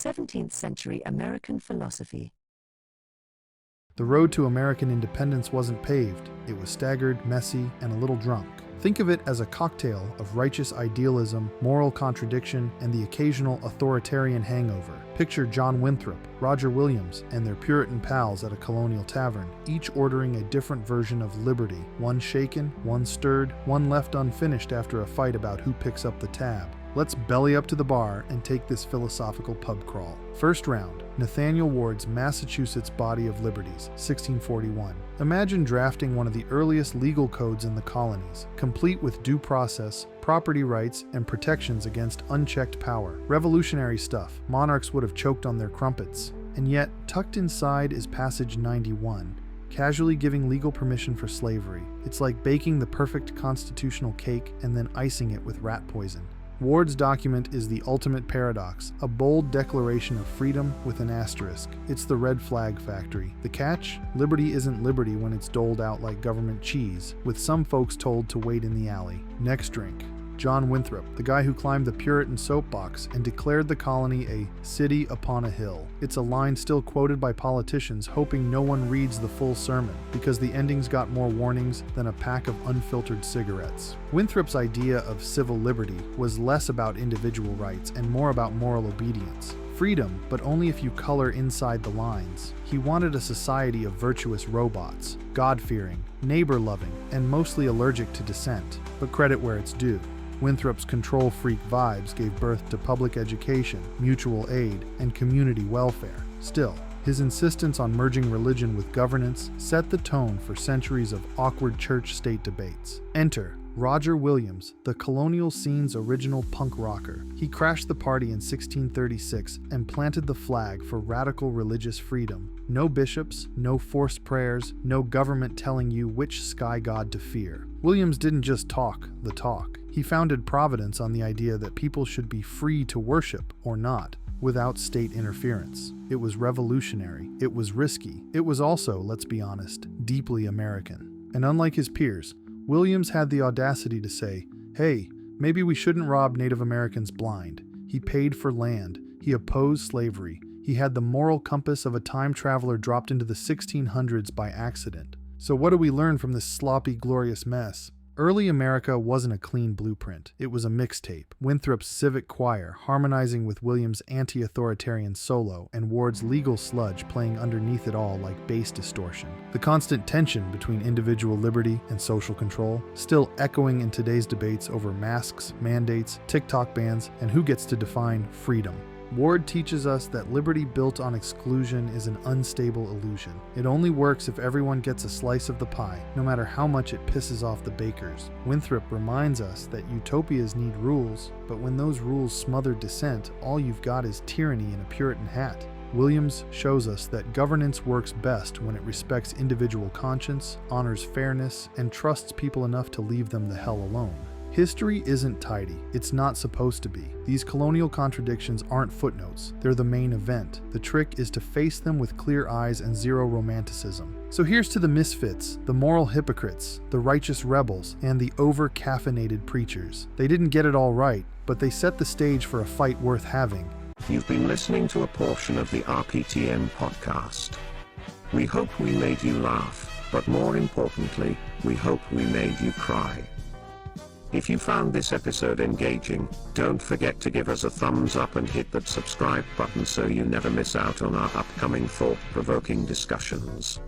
17th century American philosophy. The road to American independence wasn't paved. It was staggered, messy, and a little drunk. Think of it as a cocktail of righteous idealism, moral contradiction, and the occasional authoritarian hangover. Picture John Winthrop, Roger Williams, and their Puritan pals at a colonial tavern, each ordering a different version of liberty. One shaken, one stirred, one left unfinished after a fight about who picks up the tab. Let's belly up to the bar and take this philosophical pub crawl. First round, Nathaniel Ward's Massachusetts Body of Liberties, 1641. Imagine drafting one of the earliest legal codes in the colonies, complete with due process, property rights, and protections against unchecked power. Revolutionary stuff. Monarchs would have choked on their crumpets. And yet, tucked inside is Passage 91, casually giving legal permission for slavery. It's like baking the perfect constitutional cake and then icing it with rat poison. Ward's document is the ultimate paradox, a bold declaration of freedom with an asterisk. It's the red flag factory. The catch? Liberty isn't liberty when it's doled out like government cheese, with some folks told to wait in the alley. Next drink. John Winthrop, the guy who climbed the Puritan soapbox and declared the colony a city upon a hill. It's a line still quoted by politicians, hoping no one reads the full sermon, because the endings got more warnings than a pack of unfiltered cigarettes. Winthrop's idea of civil liberty was less about individual rights and more about moral obedience. Freedom, but only if you color inside the lines. He wanted a society of virtuous robots, God-fearing, neighbor-loving, and mostly allergic to dissent, but credit where it's due. Winthrop's control freak vibes gave birth to public education, mutual aid, and community welfare. Still, his insistence on merging religion with governance set the tone for centuries of awkward church-state debates. Enter Roger Williams, the colonial scene's original punk rocker. He crashed the party in 1636 and planted the flag for radical religious freedom. No bishops, no forced prayers, no government telling you which sky god to fear. Williams didn't just talk the talk. He founded Providence on the idea that people should be free to worship or not, without state interference. It was revolutionary. It was risky. It was also, let's be honest, deeply American. And unlike his peers, Williams had the audacity to say, hey, maybe we shouldn't rob Native Americans blind. He paid for land. He opposed slavery. He had the moral compass of a time traveler dropped into the 1600s by accident. So what do we learn from this sloppy, glorious mess? Early America wasn't a clean blueprint. It was a mixtape. Winthrop's civic choir harmonizing with Williams' anti-authoritarian solo and Ward's legal sludge playing underneath it all like bass distortion. The constant tension between individual liberty and social control still echoing in today's debates over masks, mandates, TikTok bans, and who gets to define freedom. Ward teaches us that liberty built on exclusion is an unstable illusion. It only works if everyone gets a slice of the pie, no matter how much it pisses off the bakers. Winthrop reminds us that utopias need rules, but when those rules smother dissent, all you've got is tyranny in a Puritan hat. Williams shows us that governance works best when it respects individual conscience, honors fairness, and trusts people enough to leave them the hell alone. History isn't tidy. It's not supposed to be. These colonial contradictions aren't footnotes. They're the main event. The trick is to face them with clear eyes and zero romanticism. So here's to the misfits, the moral hypocrites, the righteous rebels, and the over-caffeinated preachers. They didn't get it all right, but they set the stage for a fight worth having. You've been listening to a portion of the RPTM Podcast. We hope we made you laugh, but more importantly, we hope we made you cry. If you found this episode engaging, don't forget to give us a thumbs up and hit that subscribe button so you never miss out on our upcoming thought-provoking discussions.